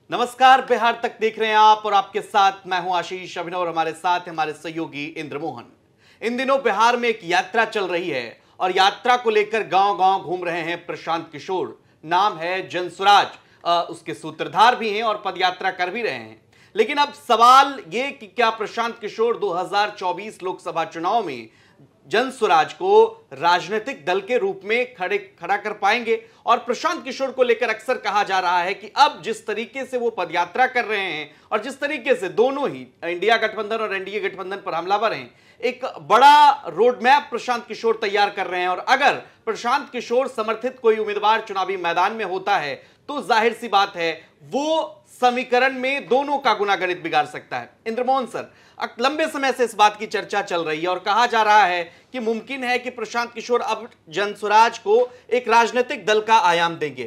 नमस्कार, बिहार तक देख रहे हैं आप और आपके साथ मैं हूं आशीष अभिनव और हमारे साथ हमारे सहयोगी इंद्रमोहन। इन दिनों बिहार में एक यात्रा चल रही है और यात्रा को लेकर गांव-गांव घूम रहे हैं प्रशांत किशोर। नाम है जनसुराज, उसके सूत्रधार भी हैं और पदयात्रा कर भी रहे हैं। लेकिन अब सवाल ये कि क्या प्रशांत किशोर 2024 लोकसभा चुनाव में जनसुराज को राजनीतिक दल के रूप में खड़ा कर पाएंगे? और प्रशांत किशोर को लेकर अक्सर कहा जा रहा है कि अब जिस तरीके से वो पदयात्रा कर रहे हैं और जिस तरीके से दोनों ही इंडिया गठबंधन और एनडीए गठबंधन पर हमलावर हैं, एक बड़ा रोड मैप प्रशांत किशोर तैयार कर रहे हैं। और अगर प्रशांत किशोर समर्थित कोई उम्मीदवार चुनावी मैदान में होता है तो जाहिर सी बात है वो समीकरण में दोनों का गुणागणित बिगाड़ सकता है। इंद्रमोहन सर, लंबे समय से इस बात की चर्चा चल रही है और कहा जा रहा है कि मुमकिन है कि प्रशांत किशोर अब जनसुराज को एक राजनीतिक दल का आयाम देंगे।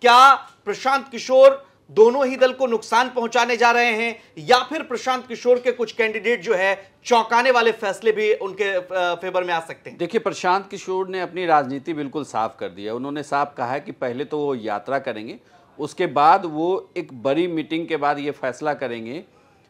क्या प्रशांत किशोर दोनों ही दल को नुकसान पहुंचाने जा रहे हैं या फिर प्रशांत किशोर के कुछ कैंडिडेट जो है चौंकाने वाले फैसले भी उनके फेवर में आ सकते हैं? देखिए, प्रशांत किशोर ने अपनी राजनीति बिल्कुल साफ कर दी है। उन्होंने साफ कहा है कि पहले तो वो यात्रा करेंगे, उसके बाद वो एक बड़ी मीटिंग के बाद ये फैसला करेंगे,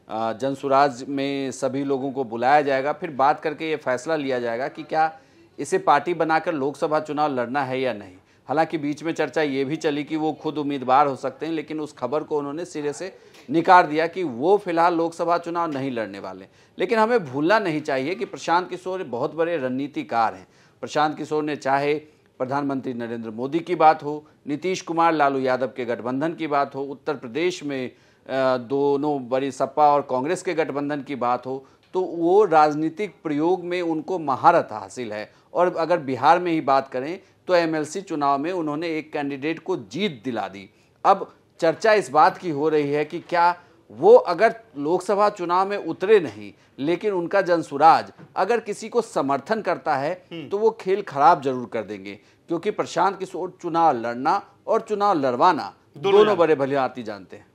जनसुराज में सभी लोगों को बुलाया जाएगा, फिर बात करके ये फैसला लिया जाएगा कि क्या इसे पार्टी बनाकर लोकसभा चुनाव लड़ना है या नहीं। हालांकि बीच में चर्चा ये भी चली कि वो खुद उम्मीदवार हो सकते हैं, लेकिन उस खबर को उन्होंने सिरे से निकाल दिया कि वो फिलहाल लोकसभा चुनाव नहीं लड़ने वाले। लेकिन हमें भूलना नहीं चाहिए कि प्रशांत किशोर बहुत बड़े रणनीतिकार हैं। प्रशांत किशोर ने चाहे प्रधानमंत्री नरेंद्र मोदी की बात हो, नीतीश कुमार लालू यादव के गठबंधन की बात हो, उत्तर प्रदेश में दोनों बड़ी सपा और कांग्रेस के गठबंधन की बात हो, तो वो राजनीतिक प्रयोग में उनको महारत हासिल है। और अगर बिहार में ही बात करें तो एमएलसी चुनाव में उन्होंने एक कैंडिडेट को जीत दिला दी। अब चर्चा इस बात की हो रही है कि क्या वो अगर लोकसभा चुनाव में उतरे नहीं, लेकिन उनका जनसुराज अगर किसी को समर्थन करता है तो वो खेल खराब जरूर कर देंगे, क्योंकि प्रशांत किशोर चुनाव लड़ना और चुनाव लड़वाना दोनों बड़े भली जानते हैं।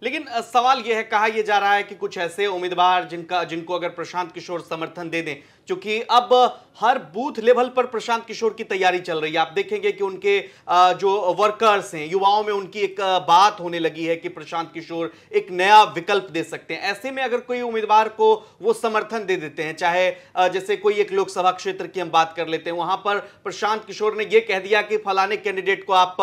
लेकिन सवाल यह है, कहा यह जा रहा है कि कुछ ऐसे उम्मीदवार जिनको अगर प्रशांत किशोर समर्थन दे दें, क्योंकि अब हर बूथ लेवल पर प्रशांत किशोर की तैयारी चल रही है। आप देखेंगे कि उनके जो वर्कर्स हैं, युवाओं में उनकी एक बात होने लगी है कि प्रशांत किशोर एक नया विकल्प दे सकते हैं। ऐसे में अगर कोई उम्मीदवार को वो समर्थन दे देते हैं, चाहे जैसे कोई एक लोकसभा क्षेत्र की हम बात कर लेते हैं, वहां पर प्रशांत किशोर ने यह कह दिया कि फलाने कैंडिडेट को आप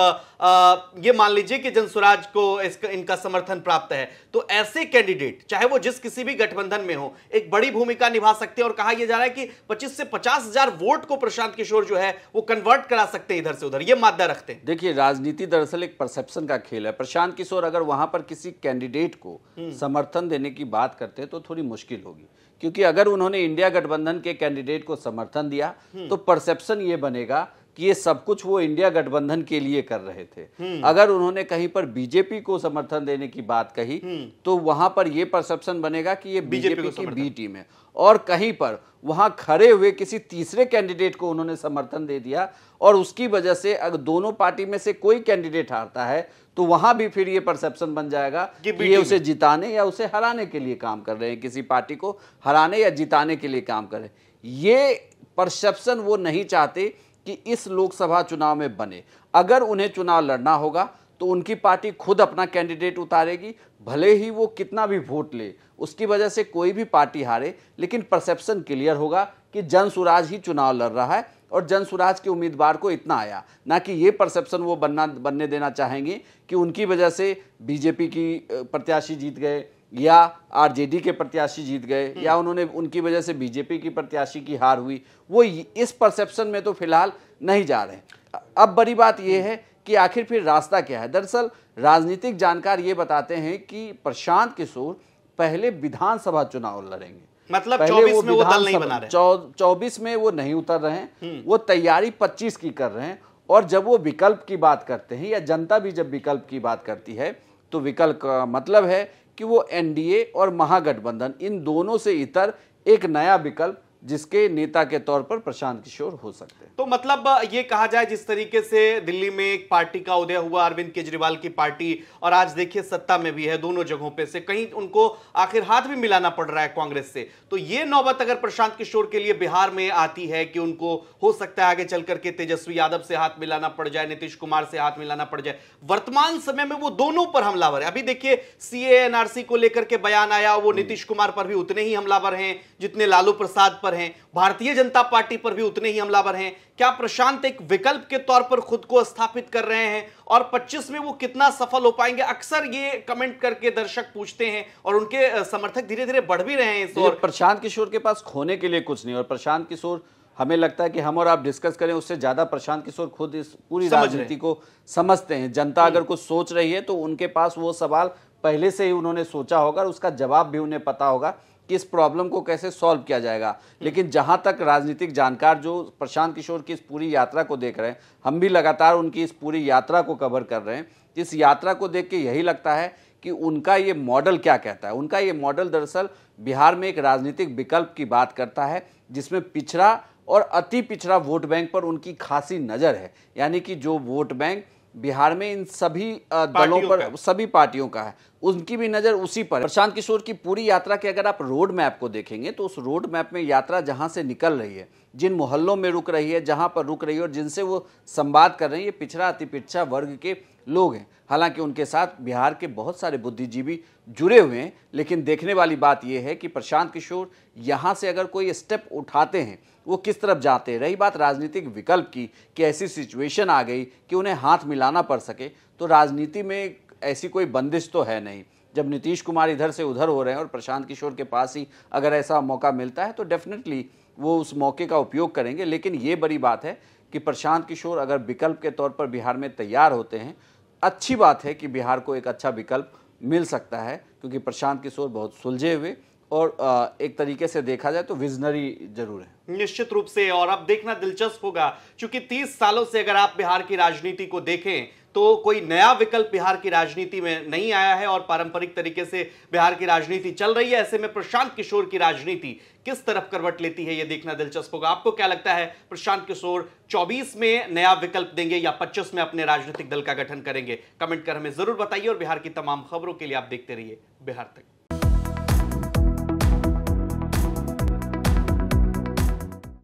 ये मान लीजिए कि जनसुराज को इनका समर्थन प्राप्त है, तो ऐसे कैंडिडेट चाहे वो जिस किसी भी गठबंधन में हो एक बड़ी भूमिका निभा सकते हैं। और कहा यह जा रहा है कि 25 से 50,000 वोट को प्रशांत किशोर जो है वो कन्वर्ट करा सकते हैं इधर से उधर, ये मादा रखते हैं। देखिए, राजनीति दरअसल एक परसेप्शन का खेल है। प्रशांत किशोर अगर वहां पर किसी कैंडिडेट को समर्थन देने की बात करते हैं तो थोड़ी मुश्किल होगी, क्योंकि अगर उन्होंने इंडिया गठबंधन के कैंडिडेट को समर्थन दिया तो परसेप्शन ये बनेगा कि ये सब कुछ वो इंडिया गठबंधन के लिए कर रहे थे। अगर उन्होंने कहीं पर बीजेपी को समर्थन देने की बात कही तो वहां पर ये परसेप्शन बनेगा कि ये बीजेपी की बी टीम है। और कहीं पर वहां खड़े हुए किसी तीसरे कैंडिडेट को उन्होंने समर्थन दे दिया और उसकी वजह से अगर दोनों पार्टी में से कोई कैंडिडेट हारता है तो वहां भी फिर ये परसेप्शन बन जाएगा कि ये उसे जिताने या उसे हराने के लिए काम कर रहे हैं, किसी पार्टी को हराने या जिताने के लिए काम कर रहे हैं। ये परसेप्शन वो नहीं चाहते कि इस लोकसभा चुनाव में बने। अगर उन्हें चुनाव लड़ना होगा तो उनकी पार्टी खुद अपना कैंडिडेट उतारेगी, भले ही वो कितना भी वोट ले, उसकी वजह से कोई भी पार्टी हारे, लेकिन परसेप्शन क्लियर होगा कि जनसुराज ही चुनाव लड़ रहा है और जनसुराज के उम्मीदवार को इतना आया। ना कि ये परसेप्शन वो बनने देना चाहेंगे कि उनकी वजह से बीजेपी की प्रत्याशी जीत गए या आरजेडी के प्रत्याशी जीत गए या उनकी वजह से बीजेपी की प्रत्याशी की हार हुई। वो इस परसेप्शन में तो फिलहाल नहीं जा रहे। अब बड़ी बात यह है कि आखिर फिर रास्ता क्या है। दरअसल राजनीतिक जानकार ये बताते हैं कि प्रशांत किशोर पहले विधानसभा चुनाव लड़ेंगे, मतलब 24 में वो दल नहीं बना रहे, 24 में वो नहीं उतर रहे हैं, वो तैयारी 25 की कर रहे हैं। और जब वो विकल्प की बात करते हैं या जनता भी जब विकल्प की बात करती है तो विकल्प का मतलब है कि वो एनडीए और महागठबंधन इन दोनों से इतर एक नया विकल्प जिसके नेता के तौर पर प्रशांत किशोर हो सकते हैं। तो मतलब ये कहा जाए जिस तरीके से दिल्ली में एक पार्टी का उदय हुआ, अरविंद केजरीवाल की पार्टी, और आज देखिए सत्ता में भी है, दोनों जगहों पे से कहीं उनको आखिर हाथ भी मिलाना पड़ रहा है कांग्रेस से। तो ये नौबत अगर प्रशांत किशोर के लिए बिहार में आती है कि उनको हो सकता है आगे चल करके तेजस्वी यादव से हाथ मिलाना पड़ जाए, नीतीश कुमार से हाथ मिलाना पड़ जाए। वर्तमान समय में वो दोनों पर हमलावर है। अभी देखिए सीए एनआरसी को लेकर के बयान आया, वो नीतीश कुमार पर भी उतने ही हमलावर हैं जितने लालू प्रसाद पर हैं, भारतीय जनता पार्टी पर भी उतने ही हमलावर हैं। क्या प्रशांत एक विकल्प के तौर पर खुद को स्थापित कर रहे हैं और 25 में वो कितना सफल हो पाएंगे? अक्सर ये कमेंट करके दर्शक पूछते हैं और उनके समर्थक धीरे धीरे बढ़ भी रहे हैं इस ओर। प्रशांत किशोर के पास खोने के लिए कुछ नहीं, और प्रशांत किशोर, हमें लगता है कि हम और आप डिस्कस करें उससे ज्यादा प्रशांत किशोर खुद इस पूरी राजनीति को समझते हैं। जनता अगर कुछ सोच रही है तो उनके पास वो सवाल पहले से ही उन्होंने सोचा होगा और उसका जवाब भी उन्हें पता होगा कि इस प्रॉब्लम को कैसे सॉल्व किया जाएगा। लेकिन जहां तक राजनीतिक जानकार जो प्रशांत किशोर की इस पूरी यात्रा को देख रहे हैं, हम भी लगातार उनकी इस पूरी यात्रा को कवर कर रहे हैं, इस यात्रा को देख के यही लगता है कि उनका ये मॉडल क्या कहता है। उनका ये मॉडल दरअसल बिहार में एक राजनीतिक विकल्प की बात करता है जिसमें पिछड़ा और अति पिछड़ा वोट बैंक पर उनकी खासी नज़र है। यानी कि जो वोट बैंक बिहार में इन सभी दलों पर, सभी पार्टियों का है, उनकी भी नज़र उसी पर है। प्रशांत किशोर की पूरी यात्रा के अगर आप रोड मैप को देखेंगे तो उस रोड मैप में यात्रा जहां से निकल रही है, जिन मोहल्लों में रुक रही है, जहां पर रुक रही है और जिनसे वो संवाद कर रहे हैं, ये पिछड़ा अति पिछड़ा वर्ग के लोग हैं। हालांकि उनके साथ बिहार के बहुत सारे बुद्धिजीवी जुड़े हुए हैं, लेकिन देखने वाली बात यह है कि प्रशांत किशोर यहाँ से अगर कोई स्टेप उठाते हैं वो किस तरफ जाते हैं। रही बात राजनीतिक विकल्प की कि ऐसी सिचुएशन आ गई कि उन्हें हाथ मिलाना पड़ सके, तो राजनीति में ऐसी कोई बंदिश तो है नहीं। जब नीतीश कुमार इधर से उधर हो रहे हैं और प्रशांत किशोर के पास ही अगर ऐसा मौका मिलता है तो डेफिनेटली वो उस मौके का उपयोग करेंगे। लेकिन ये बड़ी बात है कि प्रशांत किशोर अगर विकल्प के तौर पर बिहार में तैयार होते हैं, अच्छी बात है कि बिहार को एक अच्छा विकल्प मिल सकता है, क्योंकि प्रशांत किशोर बहुत सुलझे हुए और एक तरीके से देखा जाए तो विजनरी जरूर है। निश्चित रूप से। और अब देखना दिलचस्प होगा, क्योंकि 30 सालों से अगर आप बिहार की राजनीति को देखें तो कोई नया विकल्प बिहार की राजनीति में नहीं आया है और पारंपरिक तरीके से बिहार की राजनीति चल रही है। ऐसे में प्रशांत किशोर की राजनीति किस तरफ करवट लेती है, यह देखना दिलचस्प होगा। आपको क्या लगता है, प्रशांत किशोर 24 में नया विकल्प देंगे या 25 में अपने राजनीतिक दल का गठन करेंगे? कमेंट कर हमें जरूर बताइए और बिहार की तमाम खबरों के लिए आप देखते रहिए बिहार तक।